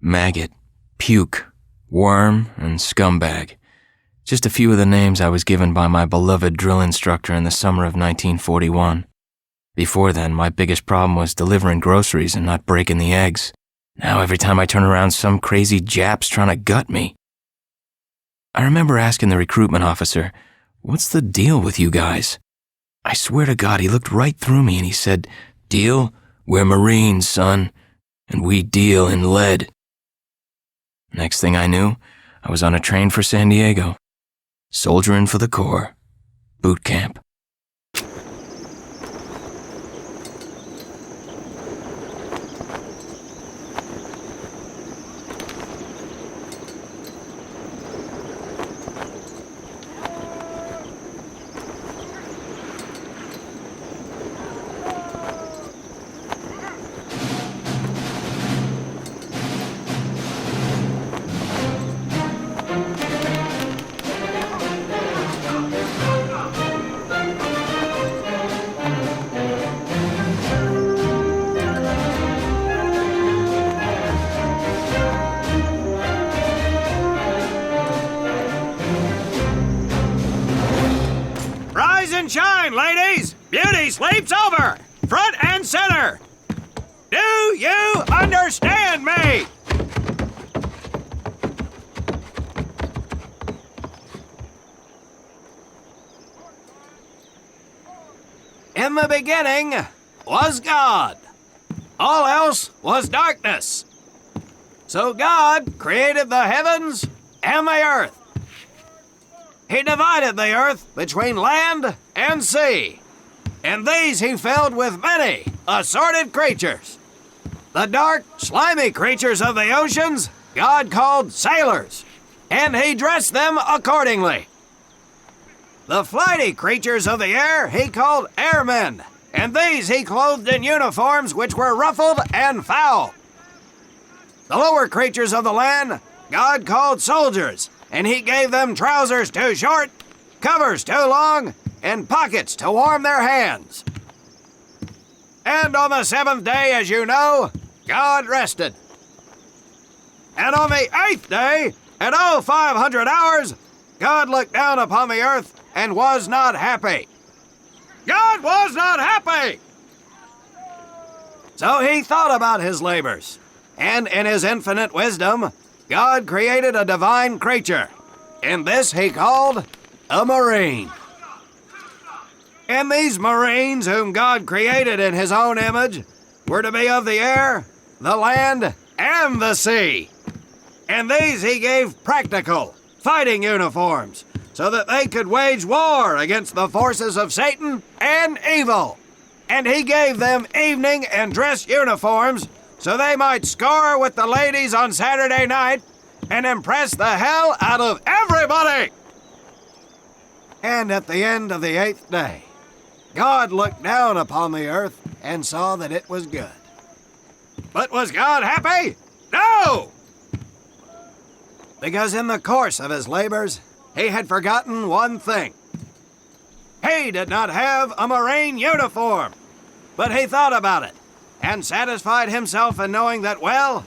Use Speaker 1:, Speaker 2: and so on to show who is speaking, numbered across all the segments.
Speaker 1: maggot, puke, worm, and scumbag. Just a few of the names I was given by my beloved drill instructor in the summer of 1941. Before then, my biggest problem was delivering groceries and not breaking the eggs. Now every time I turn around, some crazy Jap's trying to gut me. I remember asking the recruitment officer, "What's the deal with you guys?" I swear to God, he looked right through me and he said, "Deal? We're Marines, son, and we deal in lead." Next thing I knew, I was on a train for San Diego. Soldiering for the Corps. Boot camp.
Speaker 2: Shine, ladies! Beauty sleeps over! Front and center! Do you understand me? In the beginning was God. All else was darkness. So God created the heavens and the earth. He divided the earth between land and sea, and these he filled with many assorted creatures. The dark, slimy creatures of the oceans God called sailors, and he dressed them accordingly. The flighty creatures of the air he called airmen, and these he clothed in uniforms which were ruffled and foul. The lower creatures of the land God called soldiers, and he gave them trousers too short, covers too long, and pockets to warm their hands. And on the seventh day, as you know, God rested. And on the eighth day, at 0500 hours, God looked down upon the earth and was not happy. God was not happy! So he thought about his labors, and in his infinite wisdom, God created a divine creature, and this he called a Marine. And these Marines, whom God created in his own image, were to be of the air, the land, and the sea. And these he gave practical, fighting uniforms, so that they could wage war against the forces of Satan and evil. And he gave them evening and dress uniforms, so they might score with the ladies on Saturday night and impress the hell out of everybody. And at the end of the eighth day, God looked down upon the earth and saw that it was good. But was God happy? No! Because in the course of his labors, he had forgotten one thing. He did not have a Marine uniform, but he thought about it and satisfied himself in knowing that, well,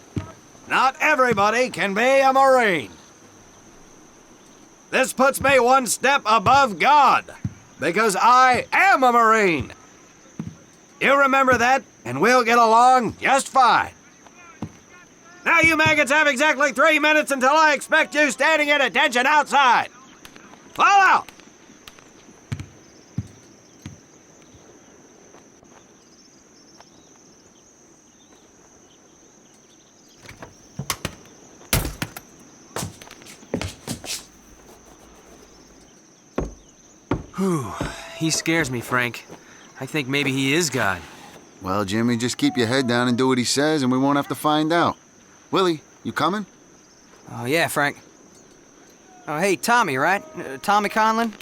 Speaker 2: not everybody can be a Marine. This puts me one step above God, because I am a Marine. You remember that, and we'll get along just fine. Now you maggots have exactly 3 minutes until I expect you standing at attention outside. Fall out!
Speaker 3: Whew, he scares me, Frank. I think maybe he is God.
Speaker 4: Well, Jimmy, just keep your head down and do what he says, and we won't have to find out. Willie, you coming?
Speaker 3: Oh, yeah, Frank. Oh, hey, Tommy, right? Tommy Conlon?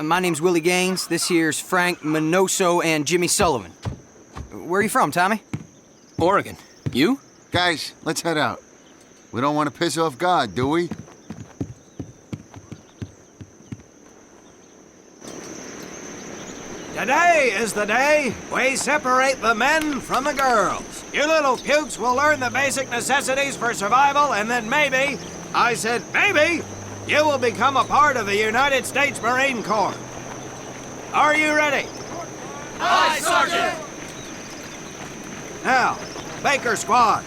Speaker 3: My name's Willie Gaines. This here's Frank Minoso and Jimmy Sullivan. Where are you from, Tommy?
Speaker 1: Oregon. You?
Speaker 4: Guys, let's head out. We don't want to piss off God, do we?
Speaker 2: Do Today is the day we separate the men from the girls. You little pukes will learn the basic necessities for survival, and then maybe, I said maybe, you will become a part of the United States Marine Corps. Are you ready?
Speaker 5: Aye, Sergeant!
Speaker 2: Now, Baker Squad,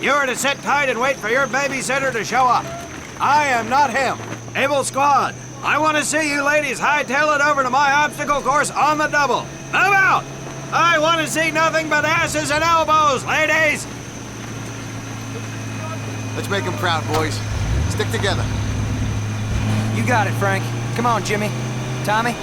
Speaker 2: you are to sit tight and wait for your babysitter to show up. I am not him. Able Squad, I want to see you ladies hightail it over to my obstacle course on the double. Move out! I want to see nothing but asses and elbows, ladies!
Speaker 4: Let's make him proud, boys. Stick together.
Speaker 3: You got it, Frank. Come on, Jimmy. Tommy?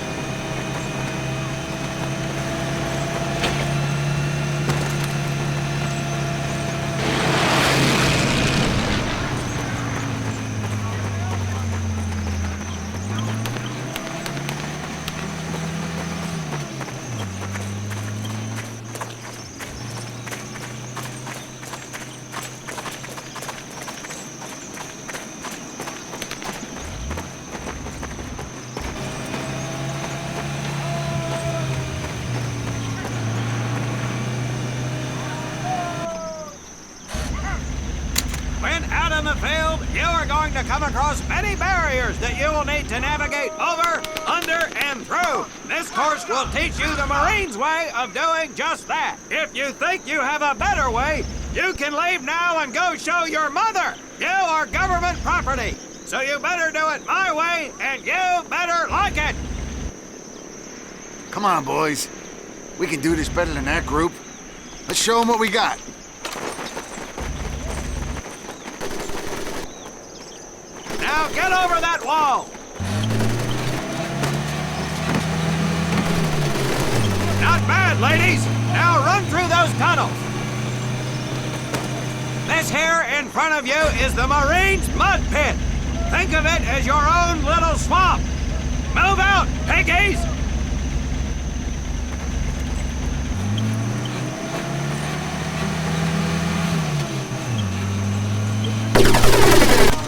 Speaker 2: When out in the field, you are going to come across many barriers that you will need to navigate over, under, and through. This course will teach you the Marines' way of doing just that. If you think you have a better way, you can leave now and go show your mother. You are government property, so you better do it my way, and you better like it.
Speaker 4: Come on, boys. We can do this better than that group. Let's show them what we got.
Speaker 2: Now get over that wall. Not bad, ladies. Now run through those tunnels. This here in front of you is the Marines' mud pit. Think of it as your own little swamp. Move out, piggies!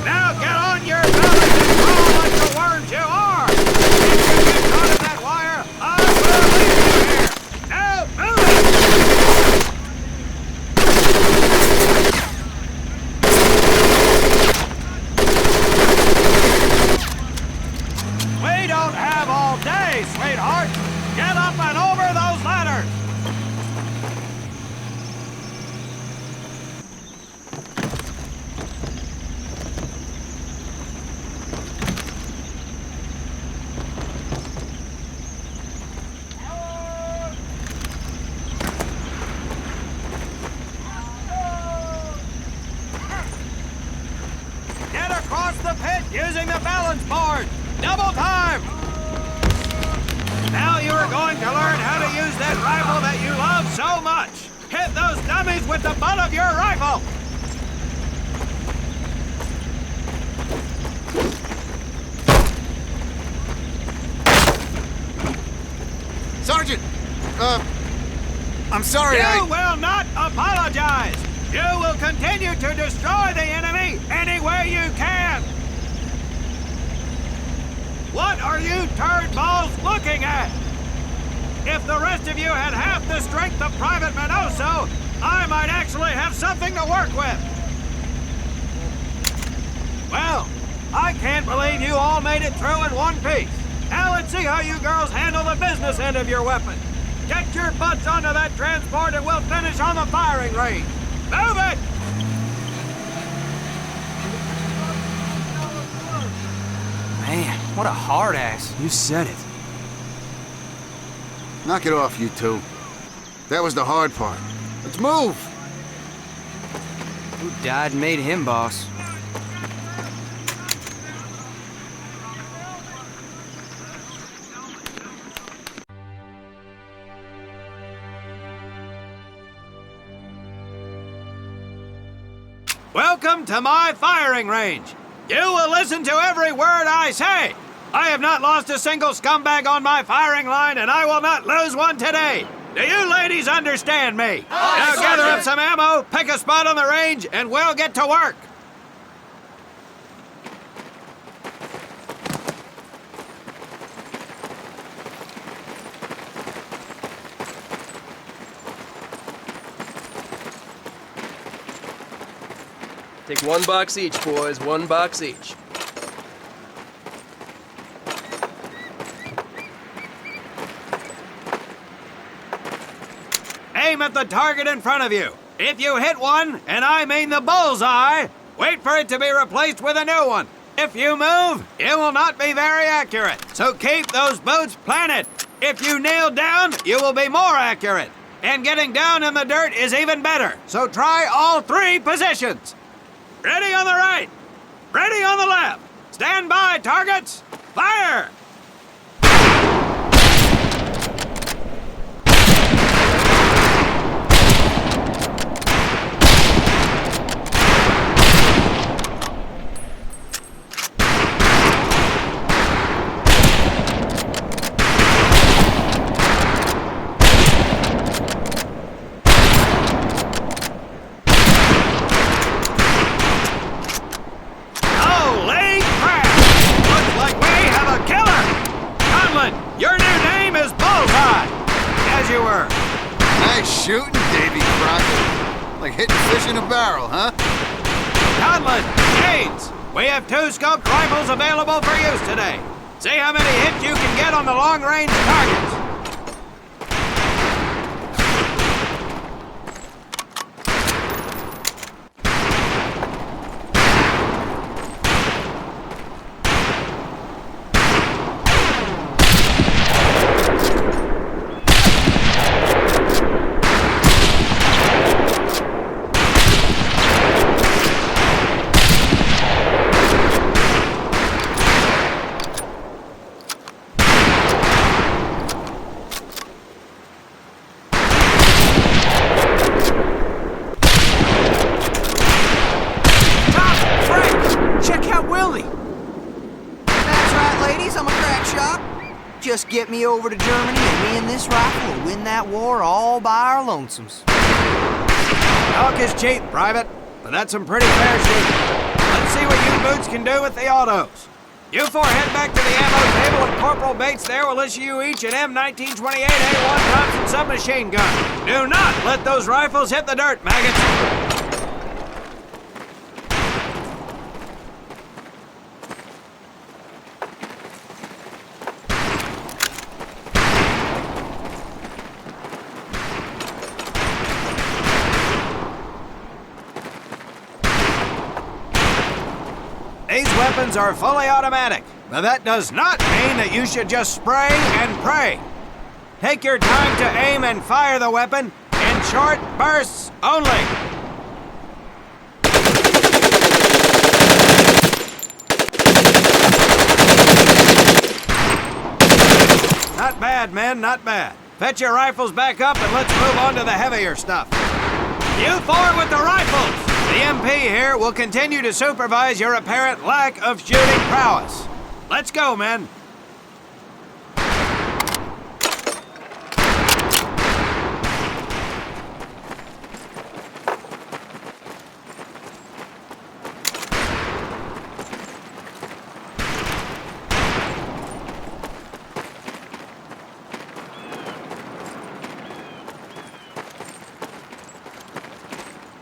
Speaker 2: Now get on your bellies and crawl like the worms you are! If you get caught in that wire, I will leave you here! Now move it! We don't have all day, sweetheart! Get up and over those ladders! Get across the pit using the balance board! Double time! Now you are going to learn how to use that rifle that you love so much! Hit those dummies with the butt of your rifle!
Speaker 4: Sergeant! I'm sorry,
Speaker 2: You will not apologize! You will continue to destroy the enemy any way you can! What are you turd balls looking at? If the rest of you had half the strength of Private Minoso, I might actually have something to work with. Well, I can't believe you all made it through in one piece. Now let's see how you girls handle the business end of your weapon. Get your butts onto that transport and we'll finish on the firing range. Move it!
Speaker 3: Man, what a hard ass.
Speaker 5: You said it.
Speaker 4: Knock it off, you two. That was the hard part. Let's move!
Speaker 3: Who died and made him boss?
Speaker 2: Welcome to my firing range. You will listen to every word I say. I have not lost a single scumbag on my firing line, and I will not lose one today. Do you ladies understand me? Now gather up some ammo, pick a spot on the range, and we'll get to work.
Speaker 6: Take 1 box each, boys. 1 box each.
Speaker 2: Aim at the target in front of you. If you hit one, and I mean the bullseye, wait for it to be replaced with a new one. If you move, it will not be very accurate. So keep those boots planted. If you kneel down, you will be more accurate. And getting down in the dirt is even better. So try all 3 positions. Ready on the right. Ready on the left. Stand by, targets. Fire! Holy crap! Looks like we have a killer! Conlon, your new name is Bullseye! As you were.
Speaker 4: Nice shooting, Davy Crockett. Like hitting fish in a barrel, huh?
Speaker 2: Conlon, Gaines, we have 2 scoped rifles available for use today. See how many hits you can get on the long-range targets.
Speaker 3: Just get me over to Germany and me and this rifle will win that war all by our lonesomes.
Speaker 2: Talk is cheap, Private, but that's some pretty fair shooting. Let's see what you boots can do with the autos. You 4 head back to the ammo table and Corporal Bates there will issue you each an M1928A1 Thompson submachine gun. Do not let those rifles hit the dirt, maggots. These weapons are fully automatic, but that does not mean that you should just spray and pray. Take your time to aim and fire the weapon in short bursts only. Not bad, men, not bad. Fetch your rifles back up and let's move on to the heavier stuff. You 4 with the rifles! The MP here will continue to supervise your apparent lack of shooting prowess. Let's go, men.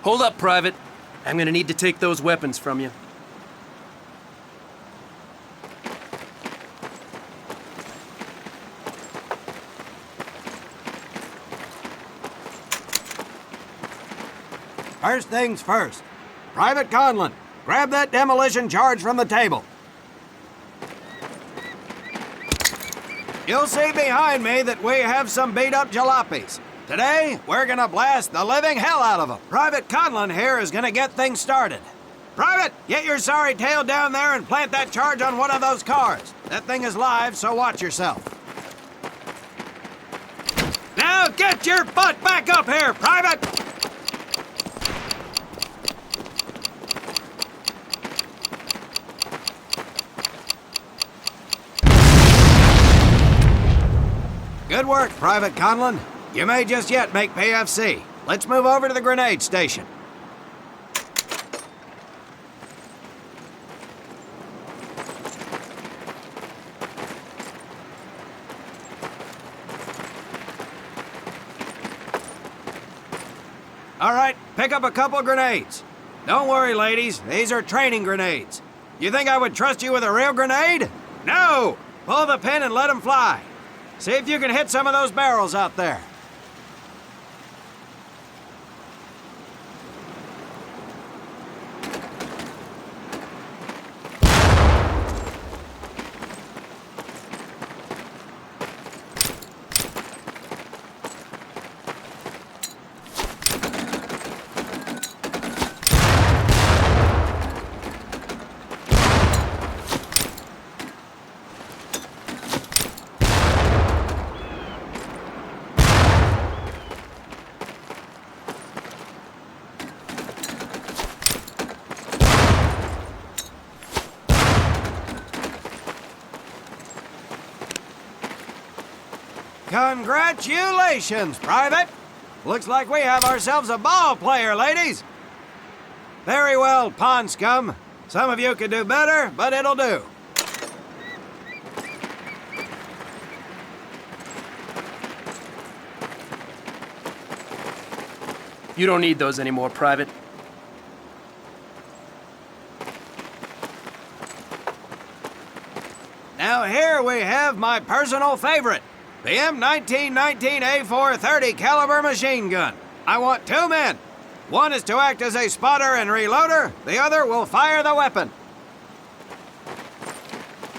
Speaker 6: Hold up, Private. I'm gonna need to take those weapons from you.
Speaker 2: First things first. Private Conlon, grab that demolition charge from the table. You'll see behind me that we have some beat-up jalopies. Today, we're gonna blast the living hell out of them. Private Conlon here is gonna get things started. Private, get your sorry tail down there and plant that charge on one of those cars. That thing is live, so watch yourself. Now get your butt back up here, Private! Good work, Private Conlon. You may just yet make PFC. Let's move over to the grenade station. All right, pick up a couple grenades. Don't worry, ladies. These are training grenades. You think I would trust you with a real grenade? No! Pull the pin and let them fly. See if you can hit some of those barrels out there. Congratulations, Private! Looks like we have ourselves a ball player, ladies. Very well, pond scum. Some of you could do better, but it'll do.
Speaker 6: You don't need those anymore, Private.
Speaker 2: Now here we have my personal favorite, the M1919A430 caliber machine gun. I want 2 men. One is to act as a spotter and reloader. The other will fire the weapon.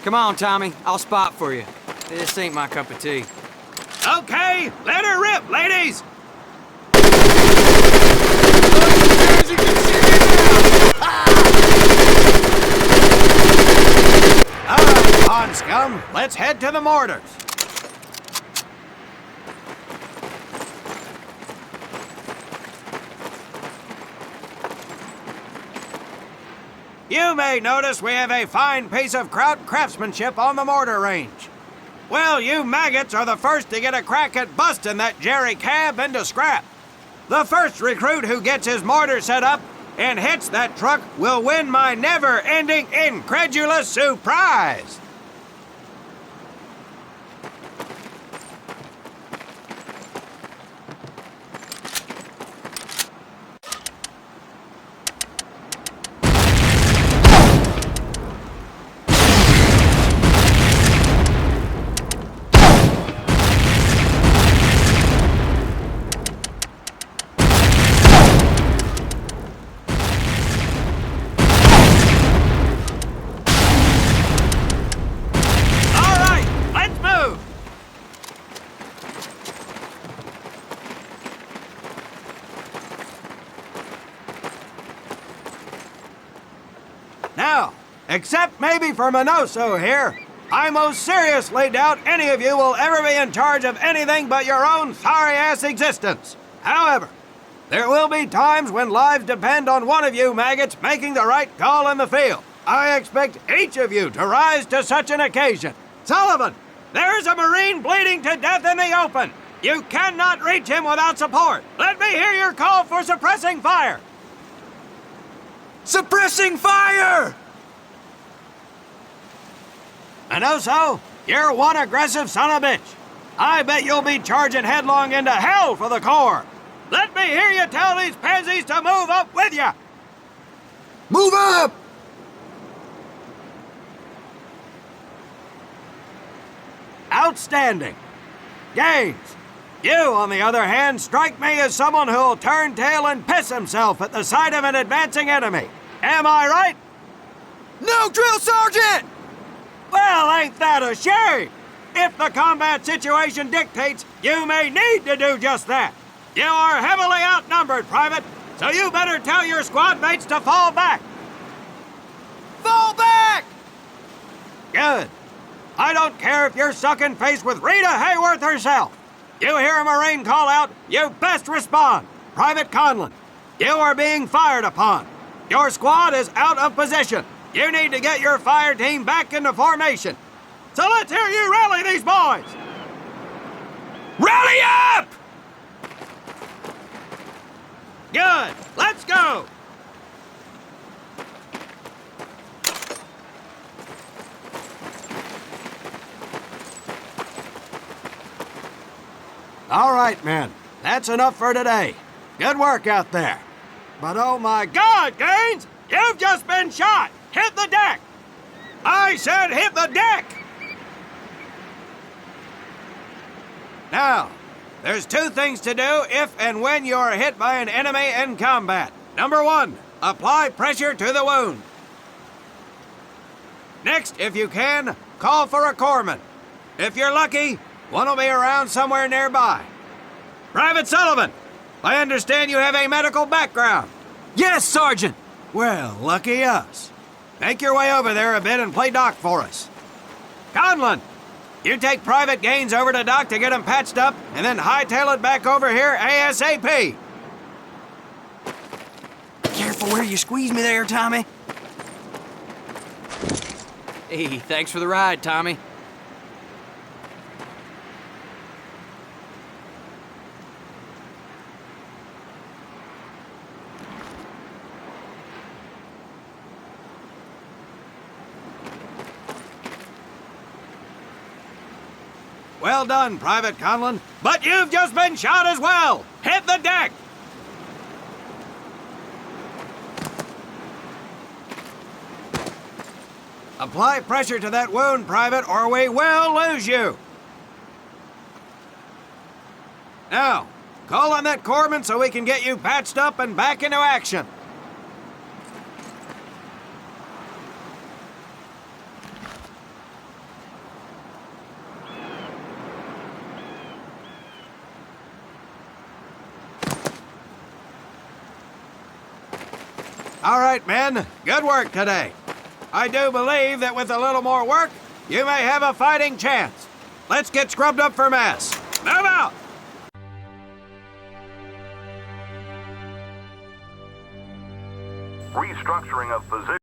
Speaker 3: Come on, Tommy. I'll spot for you. This ain't my cup of tea.
Speaker 2: Okay, let her rip, ladies! All right, pond scum, let's head to the mortars. You may notice we have a fine piece of kraut craftsmanship on the mortar range. Well, you maggots are the first to get a crack at busting that jerry cab into scrap. The first recruit who gets his mortar set up and hits that truck will win my never-ending incredulous surprise. Now, except maybe for Minoso here, I most seriously doubt any of you will ever be in charge of anything but your own sorry-ass existence. However, there will be times when lives depend on one of you maggots making the right call in the field. I expect each of you to rise to such an occasion. Sullivan, there is a Marine bleeding to death in the open. You cannot reach him without support. Let me hear your call for suppressing fire.
Speaker 3: Suppressing fire!
Speaker 2: Minoso, you're one aggressive son of a bitch. I bet you'll be charging headlong into hell for the Corps. Let me hear you tell these pansies to move up with you.
Speaker 4: Move up!
Speaker 2: Outstanding. Gaines, you, on the other hand, strike me as someone who'll turn tail and piss himself at the sight of an advancing enemy. Am I right?
Speaker 3: No, Drill Sergeant!
Speaker 2: Well, ain't that a shame? If the combat situation dictates, you may need to do just that. You are heavily outnumbered, Private, so you better tell your squad mates to fall back.
Speaker 3: Fall back!
Speaker 2: Good. I don't care if you're sucking face with Rita Hayworth herself. You hear a Marine call out, you best respond. Private Conlon, you are being fired upon. Your squad is out of position. You need to get your fire team back into formation. So let's hear you rally these boys. Rally up! Good. Let's go. All right, men. That's enough for today. Good work out there. But oh my God, Gaines! You've just been shot! Hit the deck! I said hit the deck! Now, there's two things to do if and when you are hit by an enemy in combat. Number one, apply pressure to the wound. Next, if you can, call for a corpsman. If you're lucky, one will be around somewhere nearby. Private Sullivan, I understand you have a medical background.
Speaker 3: Yes, Sergeant!
Speaker 2: Well, lucky us. Make your way over there a bit and play doc for us. Conlon, you take Private Gaines over to doc to get him patched up, and then hightail it back over here ASAP.
Speaker 3: Careful where you squeeze me there, Tommy. Hey, thanks for the ride, Tommy.
Speaker 2: Well done, Private Conlon, but you've just been shot as well. Hit the deck. Apply pressure to that wound, Private, or we will lose you. Now, call on that corpsman so we can get you patched up and back into action. All right, men. Good work today. I do believe that with a little more work, you may have a fighting chance. Let's get scrubbed up for mass. Move out!
Speaker 7: Restructuring of position.